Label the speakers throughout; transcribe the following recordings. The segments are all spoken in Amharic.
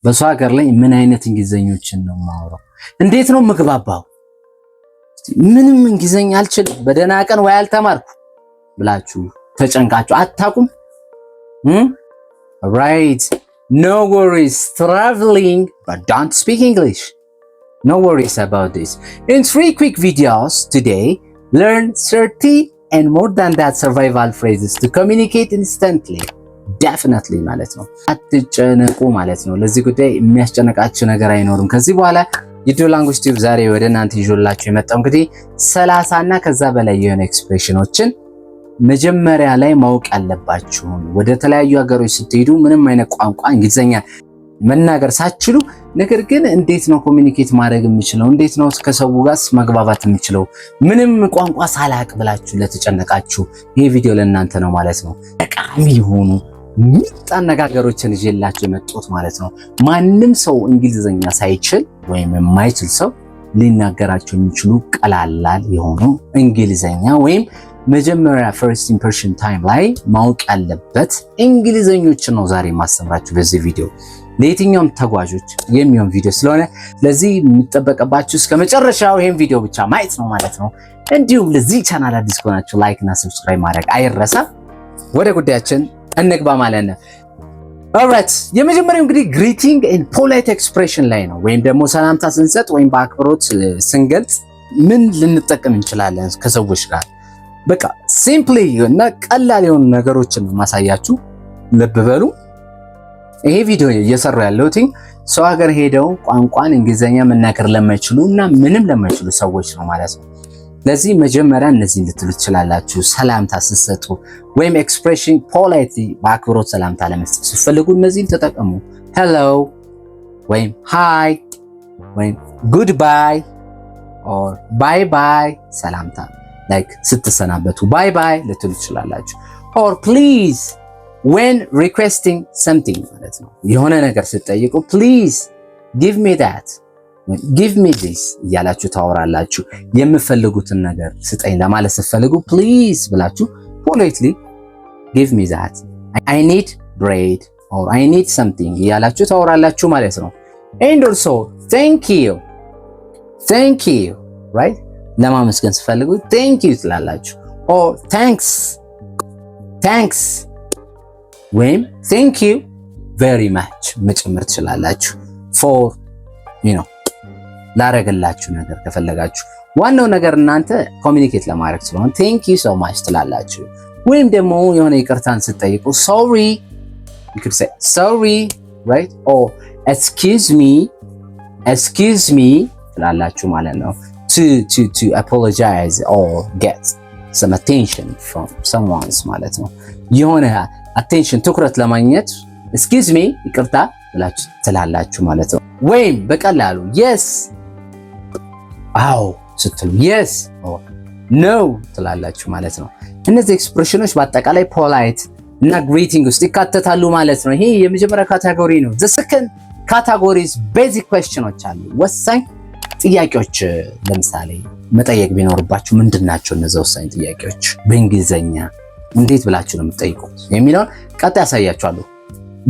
Speaker 1: በሰው ሀገር ላይ ምን አይነት እንግሊዘኞችን ነው የማወራው? እንዴት ነው ምግባባው? ምንም እንግሊዘኛ አልችልም በደህና ቀን ወይ አልተማርኩ ብላችሁ ተጨንቃችሁ አታቁም? Right, no worries traveling but don't speak English. No worries about this. In 3 quick videos today, learn 30 and more than that survival phrases to communicate instantly. Definitely ማለት ነው። አትጨነቁ ማለት ነው። ለዚህ ጉዳይ የሚያስጨነቃችሁ ነገር አይኖርም። ከዚህ በኋላ የኢትዮ ላንጉዌጅ ቲዩብ ዛሬ ወደ እናንተ ይዤላችሁ የመጣው እንግዲህ 30 እና ከዛ በላይ የሆነ ኤክስፕሬሽኖችን መጀመሪያ ላይ ማወቅ ያለባችሁ። ወደ ተለያዩ ሀገሮች ስትሄዱ ምንም አይነት ቋንቋ እንግሊዘኛ መናገር ሳትችሉ ነገር ግን እንዴት ነው ኮሚኒኬት ማድረግ የምችለው? እንዴት ነው ከሰው ጋር መግባባት የምችለው? ምንም ቋንቋ ሳላቅ ብላችሁ ለተጨነቃችሁ ይሄ ቪዲዮ ለእናንተ ነው ማለት ነው። ጠቃሚ የሆኑ ምርጥ አነጋገሮችን ይዤላችሁ የመጣሁት ማለት ነው። ማንም ሰው እንግሊዘኛ ሳይችል ወይም የማይችል ሰው ሊናገራቸው የሚችሉ ቀላል የሆኑ እንግሊዘኛ ወይም መጀመሪያ ፈርስት ኢምፕሬሽን ታይም ላይ ማወቅ ያለበት እንግሊዘኞችን ነው ዛሬ ማስተምራችሁ በዚህ ቪዲዮ። ለየትኛውም ተጓዦች የሚሆን ቪዲዮ ስለሆነ ለዚህ የሚጠበቅባችሁ እስከ መጨረሻው ይሄን ቪዲዮ ብቻ ማየት ነው ማለት ነው። እንዲሁም ለዚህ ቻናል አዲስ ከሆናችሁ ላይክ እና ሰብስክራይብ ማድረግ አይረሳ። ወደ ጉዳያችን እንግባ ማለት ነው። ኦልራይት የመጀመሪያው እንግዲህ ግሪቲንግ ኤንድ ፖላይት ኤክስፕሬሽን ላይ ነው። ወይም ደግሞ ሰላምታ ስንሰጥ ወይም በአክብሮት ስንገልጽ ምን ልንጠቀም እንችላለን ከሰዎች ጋር? በቃ ሲምፕሊ እና ቀላል የሆኑ ነገሮችን ማሳያችሁ። ልብ በሉ። ይሄ ቪዲዮ እየሰሩ ያለሁት ሰው ሀገር ሄደው ቋንቋን እንግሊዘኛ መናገር ለማይችሉ እና ምንም ለማይችሉ ሰዎች ነው ማለት ነው። ለዚህ መጀመሪያ እነዚህን ልትሉ ትችላላችሁ። ሰላምታ ስትሰጡ ወይም ኤክስፕሬሽን ፖላይትሊ በአክብሮት ሰላምታ ለመስጠት ስትፈልጉ እነዚህን ተጠቀሙ። ሄሎ ወይም ሃይ ወይም ጉድ ባይ ኦር ባይ ባይ ሰላምታ ላይክ ስትሰናበቱ ባይ ባይ ልትሉ ትችላላችሁ። ኦር ፕሊዝ when requesting something ማለት ነው። የሆነ ነገር ስትጠይቁ please give me that give me this እያላችሁ ታወራላችሁ። የምፈልጉትን ነገር ስጠኝ ለማለት ስትፈልጉ please ብላችሁ politely give me that I need bread or I need something እያላችሁ ታወራላችሁ ማለት ነው። and also thank you right ለማመስገን ስትፈልጉ thank you ትላላችሁ። or thanks ወይም thank you very much መጨመር ትችላላችሁ። for ላረገላችሁ ነገር ከፈለጋችሁ። ዋናው ነገር እናንተ ኮሚኒኬት ለማድረግ ስለሆነ thank you so much ትላላችሁ። ወይም ደግሞ የሆነ ይቅርታን ስትጠይቁ sorry you could say sorry right or excuse me ትላላችሁ ማለት ነው። to apologize or get some attention from someone ማለት ነው። የሆነ attention ትኩረት ለማግኘት excuse me ይቅርታ ብላችሁ ትላላችሁ ማለት ነው። ወይም በቀላሉ yes አዎ ስትሉ yes or no ትላላችሁ ማለት ነው። እነዚህ ኤክስፕሬሽኖች በአጠቃላይ ፖላይት እና ግሪቲንግ ውስጥ ይካተታሉ ማለት ነው። ይሄ የመጀመሪያ ካቴጎሪ ነው። the second categories basic questions አሉ። ወሳኝ ጥያቄዎች ለምሳሌ መጠየቅ ቢኖርባችሁ ምንድናቸው እነዚህ ወሳኝ ጥያቄዎች? በእንግሊዘኛ እንዴት ብላችሁ ነው የምትጠይቁት የሚለውን ቀጣይ ያሳያችኋለሁ።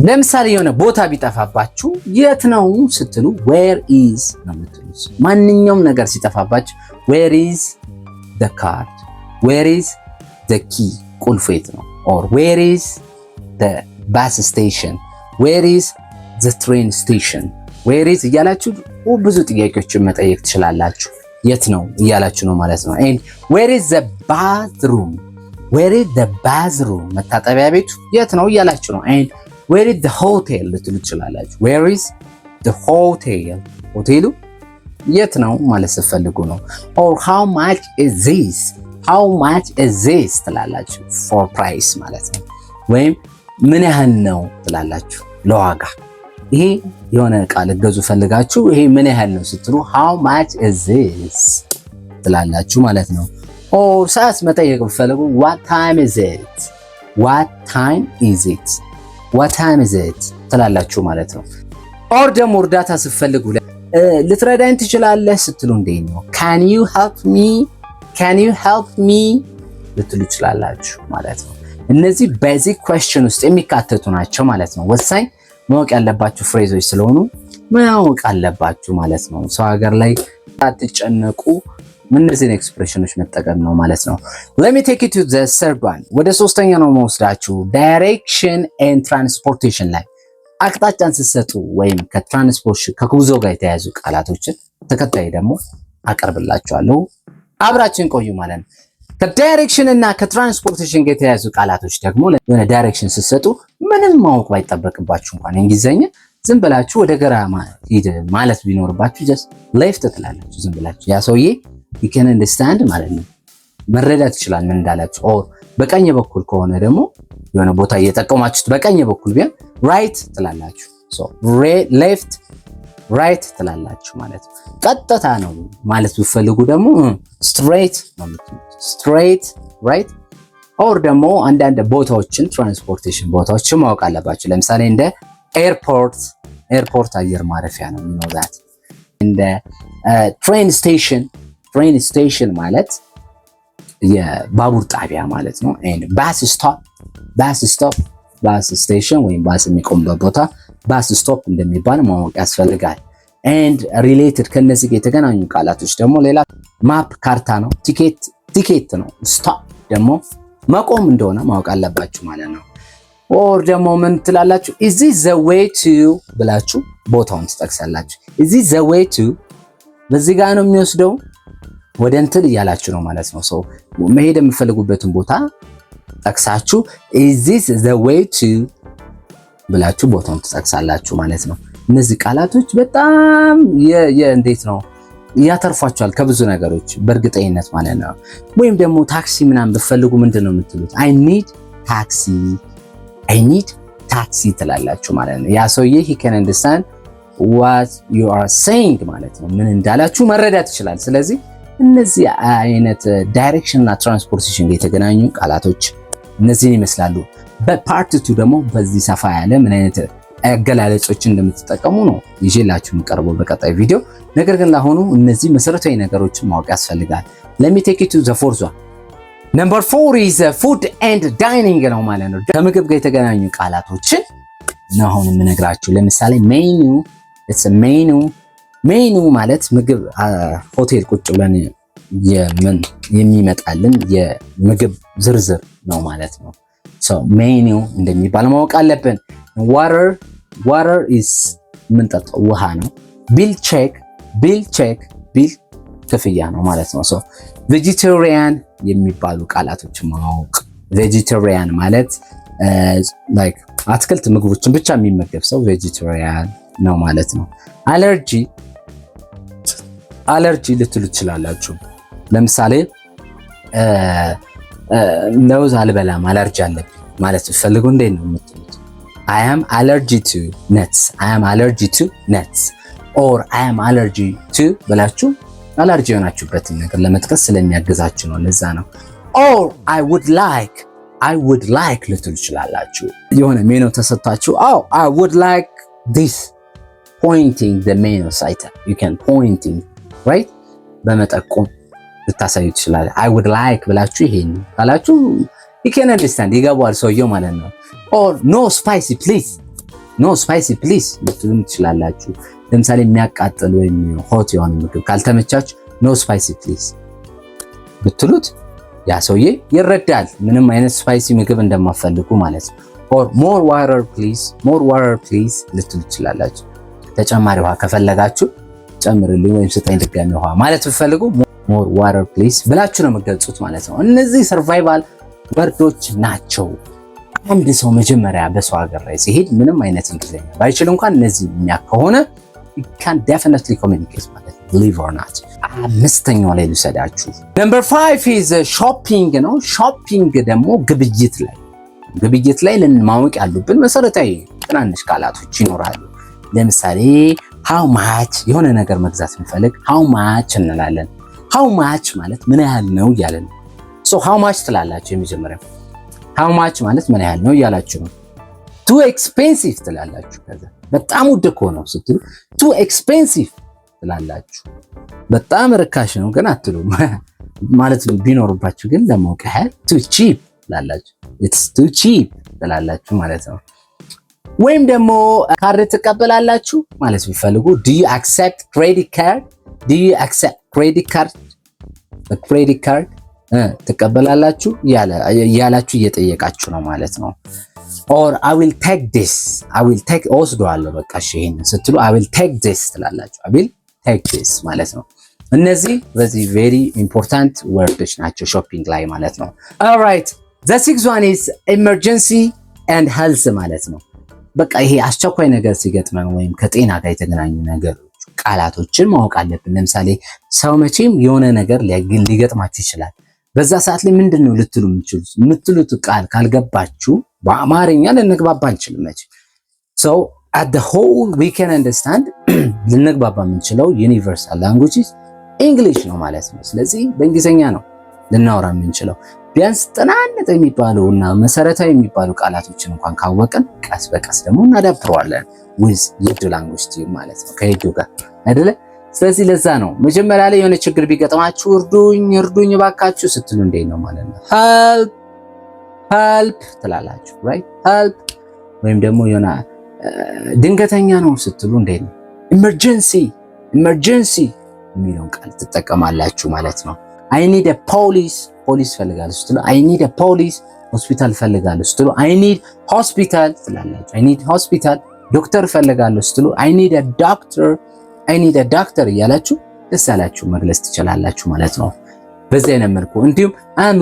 Speaker 1: ለምሳሌ የሆነ ቦታ ቢጠፋባችሁ የት ነው ስትሉ where is ነው የምትሉት። ማንኛውም ነገር ሲጠፋባችሁ where is the card where is the key ቁልፉ የት ነው or where is the bus station where is the train station where is እያላችሁ ብዙ ጥያቄዎችን መጠየቅ ትችላላችሁ። የት ነው እያላችሁ ነው ማለት ነው። and where is the bathroom where is the bathroom መታጠቢያ ቤቱ የት ነው እያላችሁ ነው። and where is the hotel ልትሉ ትችላላችሁ። where is the hotel ሆቴሉ የት ነው ማለት ስትፈልጉ ነው። or how much is this ትላላችሁ for price ማለት ነው። ወይም ምን ያህል ነው ትላላችሁ ለዋጋ። ይሄ የሆነ ዕቃ ልትገዙ ፈልጋችሁ ይሄ ምን ያህል ነው ስትሉ how much is this ትላላችሁ ማለት ነው። or ሰዓት መጠየቅ ፈልጉ what time is it ትላላችሁ ማለት ነው። or ደግሞ እርዳታ ስትፈልጉ ልትረዳኝ ትችላለህ ስትሉ እንዴት ነው can you help me ልትሉ ትችላላችሁ ማለት ነው። እነዚህ ቤዚክ ኩዌስችን ውስጥ የሚካተቱ ናቸው ማለት ነው። ወሳኝ ማወቅ ያለባችሁ ፍሬዞች ስለሆኑ ማወቅ አለባችሁ ማለት ነው። ሰው ሀገር ላይ አትጨነቁ፣ እነዚህን ኤክስፕሬሽኖች መጠቀም ነው ማለት ነው። let me take you to the third one። ወደ ሶስተኛ ነው መወስዳችሁ። ዳይሬክሽን ኤንድ ትራንስፖርቴሽን ላይ አቅጣጫን ስትሰጡ ወይም ከትራንስፖርት ከጉዞ ጋር የተያያዙ ቃላቶችን ተከታይ ደግሞ አቀርብላችኋለሁ። አብራችን ቆዩ ማለት ነው። ከዳይሬክሽን እና ከትራንስፖርቴሽን ጋር የተያያዙ ቃላቶች ደግሞ የሆነ ዳይሬክሽን ስትሰጡ ምንም ማወቅ ባይጠበቅባችሁ እንኳን እንግሊዘኛ ዝም ብላችሁ ወደ ግራ ማለት ቢኖርባችሁ just left ትላላችሁ። ዝም ብላችሁ ያ ሰውዬ you can understand ማለት ነው፣ መረዳት ይችላል ምን እንዳላችሁ። ኦር በቀኝ በኩል ከሆነ ደግሞ የሆነ ቦታ እየጠቀማችሁት በቀኝ በኩል ቢሆን right ትላላችሁ። so left right ትላላችሁ ማለት ነው። ቀጥታ ነው ማለት ብትፈልጉ ደግሞ straight ነው የምትሉት። straight right ኦር ደግሞ አንዳንድ ቦታዎችን ትራንስፖርቴሽን ቦታዎችን ማወቅ አለባችሁ። ለምሳሌ እንደ ኤርፖርት አየር ማረፊያ ነው የሚኖዛት። እንደ ትሬን ስቴሽን ማለት የባቡር ጣቢያ ማለት ነው። ኤንድ ባስ ስቴሽን ወይም ባስ የሚቆምበት ቦታ ባስ ስቶፕ እንደሚባል ማወቅ ያስፈልጋል። ኤንድ ሪሌትድ ከነዚህ ጋር የተገናኙ ቃላቶች ደግሞ ሌላ ማፕ ካርታ ነው። ቲኬት ነው። ስቶፕ ደግሞ መቆም እንደሆነ ማወቅ አለባችሁ ማለት ነው። ኦር ደግሞ ምን ትላላችሁ? is this the way to ብላችሁ ቦታውን ትጠቅሳላችሁ። is this the way to በዚህ ጋር ነው የሚወስደው ወደ እንትን እያላችሁ ነው ማለት ነው። ሰው መሄድ የምትፈልጉበትን ቦታ ጠቅሳችሁ is this the way to ብላችሁ ቦታውን ትጠቅሳላችሁ ማለት ነው። እነዚህ ቃላቶች በጣም እንዴት ነው ያተርፏቸዋል ከብዙ ነገሮች በእርግጠኝነት ማለት ነው። ወይም ደግሞ ታክሲ ምናምን ብትፈልጉ ምንድን ነው የምትሉት? I need ታክሲ ትላላችሁ ማለት ነው። ያ ሰውዬ he can understand what you are saying ማለት ነው። ምን እንዳላችሁ መረዳት ይችላል። ስለዚህ እነዚህ አይነት ዳይሬክሽን እና ትራንስፖርቴሽን ጋር የተገናኙ ቃላቶች እነዚህን ይመስላሉ። በፓርት 2 ደግሞ በዚህ ሰፋ ያለ ምን አይነት አገላለጾችን እንደምትጠቀሙ ነው ይዤላችሁ የምቀርበው በቀጣይ ቪዲዮ። ነገር ግን ለአሁኑ እነዚህ መሰረታዊ ነገሮችን ማወቅ ያስፈልጋል። let me take you to the fourth one። number 4 is food and dining ነው ማለት ነው። ከምግብ ጋር የተገናኙ ቃላቶችን ነው አሁን የምነግራችሁ። ለምሳሌ ሜኑ ማለት ምግብ ሆቴል ቁጭ ብለን የሚመጣልን የምግብ ዝርዝር ነው ማለት ነው። so ሜኑ እንደሚባል ማወቅ አለብን። water is የምንጠጣው ውሃ ነው። ቢል ክፍያ ነው ማለት ነው። so vegetarian የሚባሉ ቃላቶችን ማወቅ። vegetarian ማለት like አትክልት ምግቦችን ብቻ የሚመገብ ሰው vegetarian ነው ማለት ነው። አለርጂ ልትሉ ትችላላችሁ። ለምሳሌ ለውዝ አልበላም አለርጂ አለብኝ ማለት ፈልጉ እንዴት ነው የምትሉት? I am allergic to nuts or I am allergic to ብላችሁ አለርጂ የሆናችሁበትን ነገር ለመጥቀስ ስለሚያግዛችሁ ነው። ለዛ ነው። or I would like ልትሉ ትችላላችሁ። የሆነ ሜኑ ተሰጥቷችሁ I would like this pointing the menu item you can pointing right በመጠቆም ልታሳዩ ትችላላችሁ። I would like ብላችሁ ይሄን ካላችሁ you can understand ይገባዋል ሰውየው ማለት ነው። or no spicy please ልትሉ ትችላላችሁ። ለምሳሌ የሚያቃጥል ወይም ሆት የሆነ ምግብ ካልተመቻችሁ no spicy please ብትሉት ያ ሰውዬ ይረዳል ምንም አይነት ስፓይሲ ምግብ እንደማፈልጉ ማለት ነው። or more water please ልትሉ ትችላላችሁ። ተጨማሪ ውሃ ከፈለጋችሁ ጨምርልኝ ወይም ስጠኝ ድጋሚ ውሃ ማለት ብትፈልጉ more water please ብላችሁ ነው የምትገልጹት ማለት ነው። እነዚህ ሰርቫይቫል ወርዶች ናቸው። አንድ ሰው መጀመሪያ በሰው ሀገር ላይ ሲሄድ ምንም አይነት እንግሊዝኛ ባይችል እንኳን እነዚህ የሚያውቅ ከሆነ you can definitely communicate ማለት ነው። believe or not። አምስተኛው ላይ ልሰዳችሁ። number 5 is shopping ነው። shopping ደግሞ ግብይት ላይ ልንማወቅ ያሉብን መሰረታዊ ትናንሽ ቃላቶች ይኖራሉ። ለምሳሌ how much የሆነ ነገር መግዛት እንፈልግ how much እንላለን። how much ማለት ምን ያህል ነው እያለን ነው። so how much ትላላችሁ። የመጀመሪያው how much ማለት ምን ያህል ነው እያላችሁ ነው። too expensive ትላላችሁ። ከዛ በጣም ውድ እኮ ነው ስትሉ too expensive ትላላችሁ። በጣም ርካሽ ነው ግን አትሉም ማለት ቢኖርባችሁ ግን ለማወቅ ያህል too cheap ትላላችሁ። it's too cheap ትላላችሁ ማለት ነው። ወይም ደግሞ ካርድ ትቀበላላችሁ ማለት ቢፈልጉ do you accept credit card do you accept credit card credit card ትቀበላላችሁ ያላችሁ እየጠየቃችሁ ነው ማለት ነው። or I will take this I will take ወስደዋለሁ በቃ እሺ ይሄን ስትሉ I will take this ትላላችሁ I will take this ማለት ነው። እነዚህ በዚህ very important words ናቸው ሾፒንግ ላይ ማለት ነው። all right the sixth one is emergency and health ማለት ነው። በቃ ይሄ አስቸኳይ ነገር ሲገጥመን ወይም ከጤና ጋር የተገናኙ ነገሮች ቃላቶችን ማወቅ አለብን። ለምሳሌ ሰው መቼም የሆነ ነገር ሊገጥማችሁ ይችላል። በዛ ሰዓት ላይ ምንድነው ልትሉ የምትሉት ቃል ካልገባችሁ በአማርኛ ልንግባባ አንችልም መቼም። so at the whole we can understand ልንግባባ የምንችለው universal language is English ነው ማለት ነው። ስለዚህ በእንግሊዘኛ ነው ልናወራ የምንችለው። ቢያንስ ጥናነት የሚባሉና መሰረታዊ የሚባሉ ቃላቶችን እንኳን ካወቅን ቀስ በቀስ ደግሞ እናዳብረዋለን with የዱ ላንጉዌጅ ቲም ማለት ነው ከሄዱ ጋር አይደለ። ስለዚህ ለዛ ነው መጀመሪያ ላይ የሆነ ችግር ቢገጥማችሁ እርዱኝ ባካችሁ ስትሉ እንዴት ነው ማለት ነው help ትላላችሁ right help። ወይም ደግሞ የሆነ ድንገተኛ ነው ስትሉ እንዴት ነው emergency የሚለውን ቃል ትጠቀማላችሁ ማለት ነው። I need a police ፈልጋለሁ ስትሉ I need a police ሆስፒታል ፈልጋለሁ ስትሉ I need hospital ትላላችሁ I need hospital። ዶክተር ፈልጋለሁ ስትሉ I need a doctor እያላችሁ ደስ ያላችሁ መግለጽ ትችላላችሁ ማለት ነው። በዚህ አይነት መልኩ እንዲሁም I'm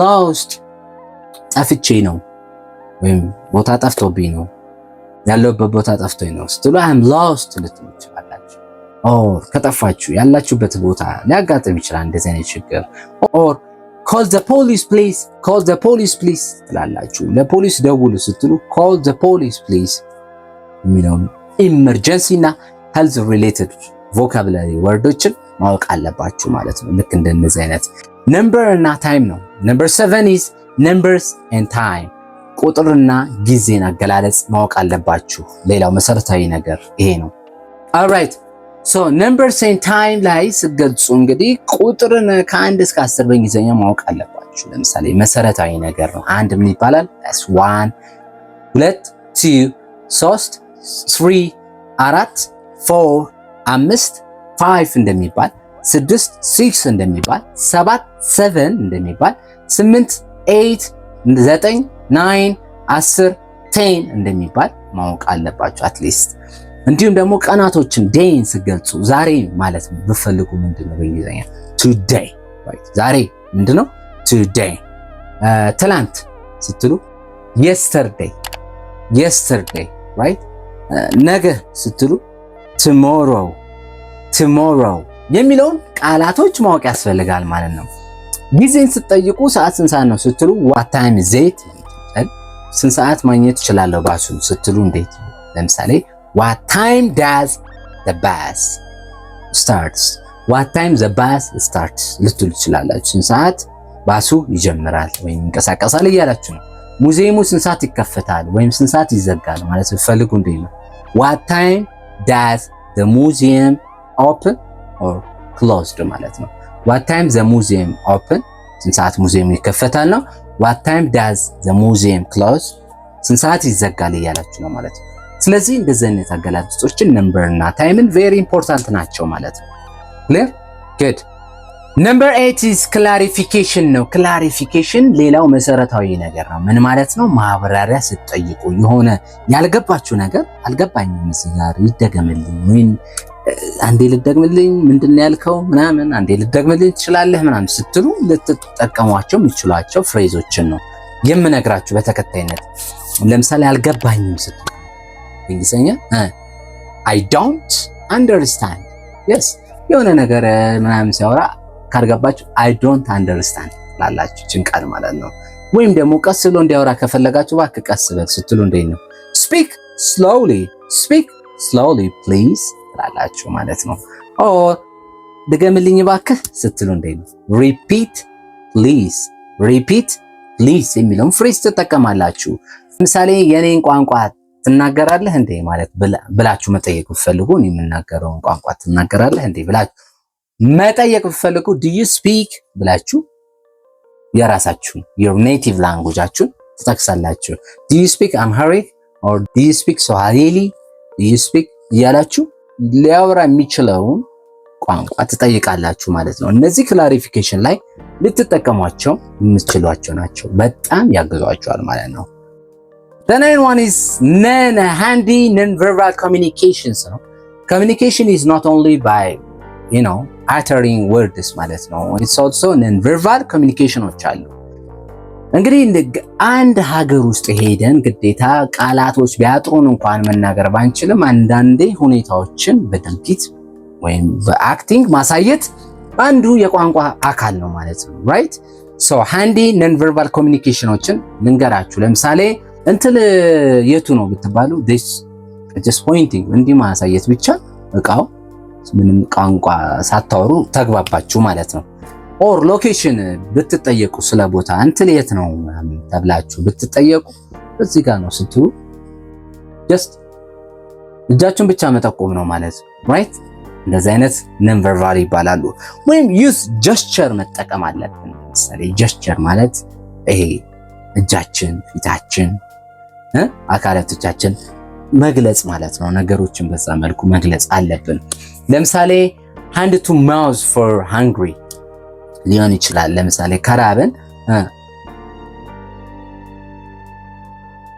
Speaker 1: lost ጠፍቼ ነው ወይም ቦታ ጠፍቶብኝ ነው ያለሁበት ቦታ ጠፍቶኝ ነው ስትሉ I'm lost ልትሉ ትችላላችሁ። ኦር ከጠፋችሁ ያላችሁበት ቦታ ሊያጋጥም ይችላል እንደዚህ አይነት ችግር። ኦር call the police please ትላላችሁ። ለፖሊስ ደውሉ ስትሉ call the police please የሚለው ኢመርጀንሲ እና health related vocabulary ወርዶችን ማወቅ አለባችሁ ማለት ነው። ልክ እንደነዚህ አይነት number እና time ነው። number 7 is numbers and time ቁጥርና ጊዜን አገላለጽ ማወቅ አለባችሁ። ሌላው መሰረታዊ ነገር ይሄ ነው። all right so numbers and time ላይ ስገልጹ እንግዲህ ቁጥርን ከ1 እስከ 10 በእንግሊዘኛ ማወቅ አለባችሁ። ለምሳሌ መሰረታዊ ነገር ነው። አንድ ምን ይባላል? that's 1 2 2 3 3 4 4 5 5 እንደሚባል 6 6 እንደሚባል 7 7 እንደሚባል 8 8 9 9 10 10 እንደሚባል ማወቅ አለባችሁ አትሊስት። እንዲሁም ደግሞ ቀናቶችን ዴይን ስገልጹ ዛሬ ማለት ብፈልጉ ምንድነው በእንግሊዘኛ today right ዛሬ ምንድነው today። ትላንት ስትሉ yesterday right ነገ ስትሉ tomorrow የሚለውን ቃላቶች ማወቅ ያስፈልጋል ማለት ነው። ጊዜን ስትጠይቁ ሰዓት ስንት ሰዓት ነው ስትሉ what time is it ስንት ሰዓት ማግኘት እችላለሁ ባሱን ስትሉ እንዴት ለምሳሌ what time does the bus starts ልትሉ ትችላላችሁ። ስንት ሰዓት ባሱ ይጀምራል ወይም ይንቀሳቀሳል እያላችሁ ነው። ሙዚየሙ ስንት ሰዓት ይከፈታል ወይም ስንት ሰዓት ይዘጋል ማለት ስትፈልጉ እንዴት ነው what time does the museum open or closed ማለት ነው። what time the museum open ስንት ሰዓት ሙዚየሙ ይከፈታል ነው። what time does the museum close ስንት ሰዓት ይዘጋል እያላችሁ ነው ማለት ነው። ስለዚህ እንደዚህ አይነት አገላለጾችን ነምበር እና ታይምን very important ናቸው ማለት ነው። clear good number 8 is clarification ነው። clarification ሌላው መሰረታዊ ነገር ነው። ምን ማለት ነው? ማብራሪያ ስትጠይቁ የሆነ ያልገባችሁ ነገር አልገባኝም እዚህ ጋር ይደገምልኝ ወይም አንዴ ልደግምልኝ ምንድነው ያልከው ምናምን አንዴ ልደግምልኝ ትችላለህ ምናምን ስትሉ ልትጠቀሟቸው የምትችሏቸው ፍሬዞችን ነው የምነግራችሁ በተከታይነት። ለምሳሌ አልገባኝም ስትሉ በእንግሊዘኛ I don't understand yes የሆነ ነገር ምናምን ሲያወራ ካልገባችሁ I don't understand ላላችሁ ጭንቃል ማለት ነው። ወይም ደግሞ ቀስ ብሎ እንዲያወራ ከፈለጋችሁ እባክህ ቀስ በል ስትሉ እንዴት ነው speak slowly please ላላችሁ ማለት ነው። ኦር ድገምልኝ እባክህ ስትሉ እንዴት ነው repeat please የሚለውን ፍሬዝ ትጠቀማላችሁ። ለምሳሌ የኔን ቋንቋ ትናገራለህ እንዴ ማለት ብላችሁ መጠየቅ ብትፈልጉ እኔ የምናገረውን ቋንቋ ትናገራለህ እንዴ ብላችሁ መጠየቅ ብትፈልጉ do you speak ብላችሁ የራሳችሁን your native languageአችሁን ትጠቅሳላችሁ። do you speak Amharic or do you speak Swahili? do you speak እያላችሁ ሊያወራ የሚችለውን ቋንቋ ትጠይቃላችሁ ማለት ነው። እነዚህ ክላሪፊኬሽን ላይ ልትጠቀሟቸው የምትችሏቸው ናቸው። በጣም ያግዟቸዋል ማለት ነው። The next one is handy non-verbal communications ነው። Communication is not only by uttering words ማለት ነው. It's also non-verbal communications አሉ። እንግዲህ አንድ ሀገር ውስጥ ሄደን ግዴታ ቃላቶች ቢያጥሩን እንኳን መናገር ባንችልም አንዳንዴ ሁኔታዎችን በድርጊት ወይም በአክቲንግ ማሳየት አንዱ የቋንቋ አካል ነው ማለት ነው። right so handy non-verbal communicationዎችን ልንገራችሁ። ለምሳሌ የቱ ነው ብትባሉ just pointing እንዲህ ማሳየት ብቻ እቃው ምንም ቋንቋ ሳታወሩ ተግባባችሁ ማለት ነው። ኦር ሎኬሽን ብትጠየቁ ስለ ቦታ የት ነው ተብላችሁ ብትጠየቁ እዚህ ጋር ነው ስትሉ just እጃችሁን ብቻ መጠቆም ነው ማለት ነው። right እንደዚህ አይነት ነን ቨርባል ይባላሉ። ወይም ዩዝ ጀስቸር መጠቀም አለብን። ለምሳሌ ጀስቸር ማለት ይሄ እጃችን፣ ፊታችን፣ አካላቶቻችን መግለጽ ማለት ነው። ነገሮችን በዛ መልኩ መግለጽ አለብን። ለምሳሌ hand to mouth for hungry ሊሆን ይችላል። ለምሳሌ ከራበን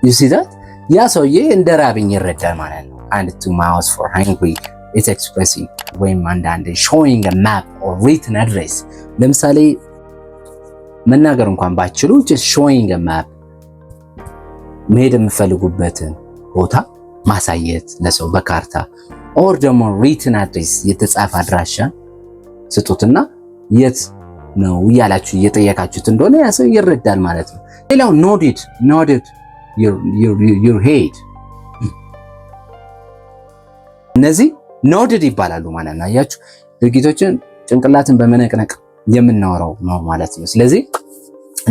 Speaker 1: you see that ያ ሰውዬ እንደ ራብኝ ይረዳል ማለት ነው። hand to mouth for hungry it's expressing ወይም አንዳንዴ showing a map or written address ለምሳሌ መናገር እንኳን ባችሉ just showing a map መሄድ የምፈልጉበትን ቦታ ማሳየት ለሰው በካርታ or ደግሞ written address የተጻፈ አድራሻ ስጡትና የት ነው እያላችሁ እየጠየቃችሁት እንደሆነ ያ ሰው ይረዳል ማለት ነው። ሌላው nodded your head እነዚህ nodded ይባላሉ ማለት ነው። አያችሁ ድርጊቶችን ጭንቅላትን በመነቅነቅ የምናወራው ነው ማለት ነው። ስለዚህ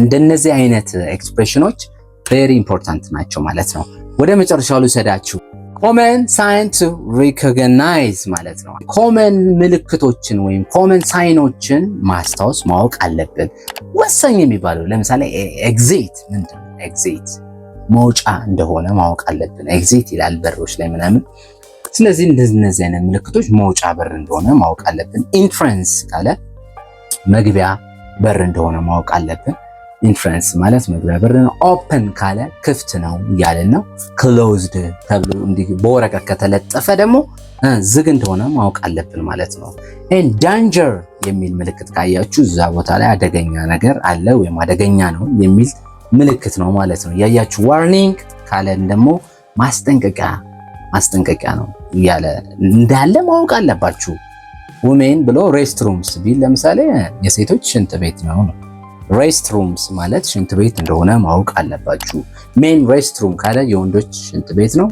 Speaker 1: እንደነዚህ አይነት ኤክስፕሬሽኖች very important ናቸው ማለት ነው። ወደ መጨረሻው ልሰዳችሁ። common sign to recognize ማለት ነው። common ምልክቶችን ወይም common ሳይኖችን ማስታወስ ማወቅ አለብን። ወሳኝ የሚባለው ለምሳሌ exit ምንድነው? exit መውጫ እንደሆነ ማወቅ አለብን። exit ይላል በሮች ላይ ምናምን። ስለዚህ እንደዚህ አይነት ምልክቶች መውጫ በር እንደሆነ ማወቅ አለብን። entrance ካለ መግቢያ በር እንደሆነ ማወቅ አለብን። ኢንትራንስ ማለት መግቢያ በር ነው። ኦፕን ካለ ክፍት ነው እያለን ነው። ክሎዝድ ተብሎ እንዲህ በወረቀት ከተለጠፈ ደግሞ ዝግ እንደሆነ ማወቅ አለብን ማለት ነው። ኤንድ ዳንጀር የሚል ምልክት ካያችሁ እዛ ቦታ ላይ አደገኛ ነገር አለ ወይም አደገኛ ነው የሚል ምልክት ነው ማለት ነው። ያያችሁ ዋርኒንግ ካለን ደግሞ ማስጠንቀቂያ ነው እያለ እንዳለ ማወቅ አለባችሁ። ውሜን ብሎ ሬስት ሩምስ ቢል ለምሳሌ የሴቶች ሽንት ቤት ነው። ሬስት ሩምስ ማለት ሽንት ቤት እንደሆነ ማወቅ አለባችሁ። ሜን ሬስት ሩም ካለ የወንዶች ሽንት ቤት ነው።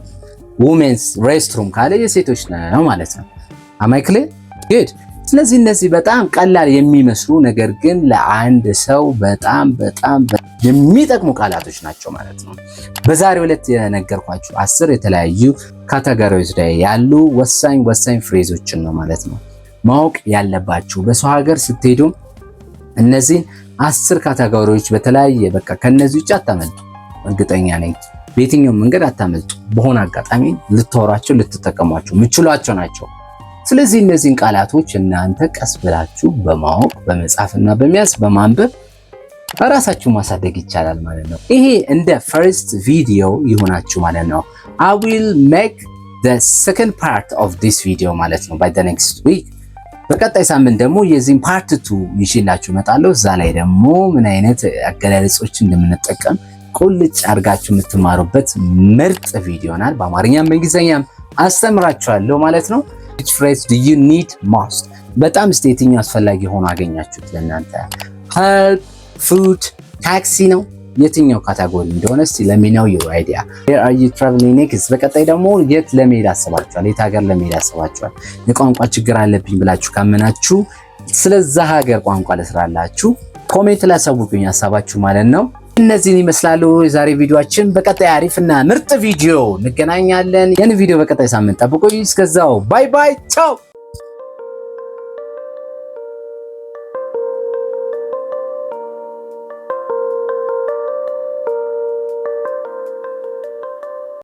Speaker 1: ውሜንስ ሬስት ሩም ካለ የሴቶች ነው ማለት ነው። አማይ ክሊር ጉድ። ስለዚህ እነዚህ በጣም ቀላል የሚመስሉ ነገር ግን ለአንድ ሰው በጣም የሚጠቅሙ ቃላቶች ናቸው ማለት ነው። በዛሬው ዕለት የነገርኳችሁ 10 የተለያዩ ካቴጎሪዎች ላይ ያሉ ወሳኝ ፍሬዞችን ነው ማለት ነው ማወቅ ያለባችሁ። በሰው ሀገር ስትሄዱ እነዚህን 10 ካቴጎሪዎች በተለያየ በቃ ከነዚህ ውጭ አታመልጡ። እርግጠኛ ነኝ በየትኛውም መንገድ አታመልጡ። በሆነ አጋጣሚ ልታወራቸው ልትጠቀሟቸው ምችሏቸው ናቸው። ስለዚህ እነዚህን ቃላቶች እናንተ ቀስ ብላችሁ በማወቅ በመጻፍና በመያዝ በማንበብ ራሳችሁ ማሳደግ ይቻላል ማለት ነው። ይሄ እንደ ፈርስት ቪዲዮ ይሆናችሁ ማለት ነው። I will make the second part of this video ማለት ነው by the next week። በቀጣይ ሳምንት ደግሞ የዚህን ፓርት 2 ይዤላችሁ እመጣለሁ። እዛ ላይ ደግሞ ምን አይነት አገላለጾች እንደምንጠቀም ቁልጭ አድርጋችሁ የምትማሩበት ምርጥ ቪዲዮ ናል። በአማርኛም በእንግሊዝኛም አስተምራችኋለሁ ማለት ነው። which phrase do you need most? በጣም የትኛው አስፈላጊ ሆኖ አገኛችሁት ለእናንተ? help፣ food፣ ታክሲ ነው? የትኛው ካቴጎሪ እንደሆነ እስቲ let me know your idea. Where are you traveling next? በቀጣይ ደግሞ የት ለመሄድ አስባችኋል? የት ሀገር ለመሄድ አስባችኋል? የቋንቋ ችግር አለብኝ ብላችሁ ካመናችሁ ስለዛ ሀገር ቋንቋ ልስራላችሁ ኮሜንት ላይ አሳውቁኝ ሀሳባችሁ ማለት ነው። እነዚህን ይመስላሉ የዛሬ ቪዲዮአችን። በቀጣይ አሪፍና ምርጥ ቪዲዮ እንገናኛለን። ያን ቪዲዮ በቀጣይ ሳምንት ጠብቁኝ። እስከዛው ባይ ባይ ቻው።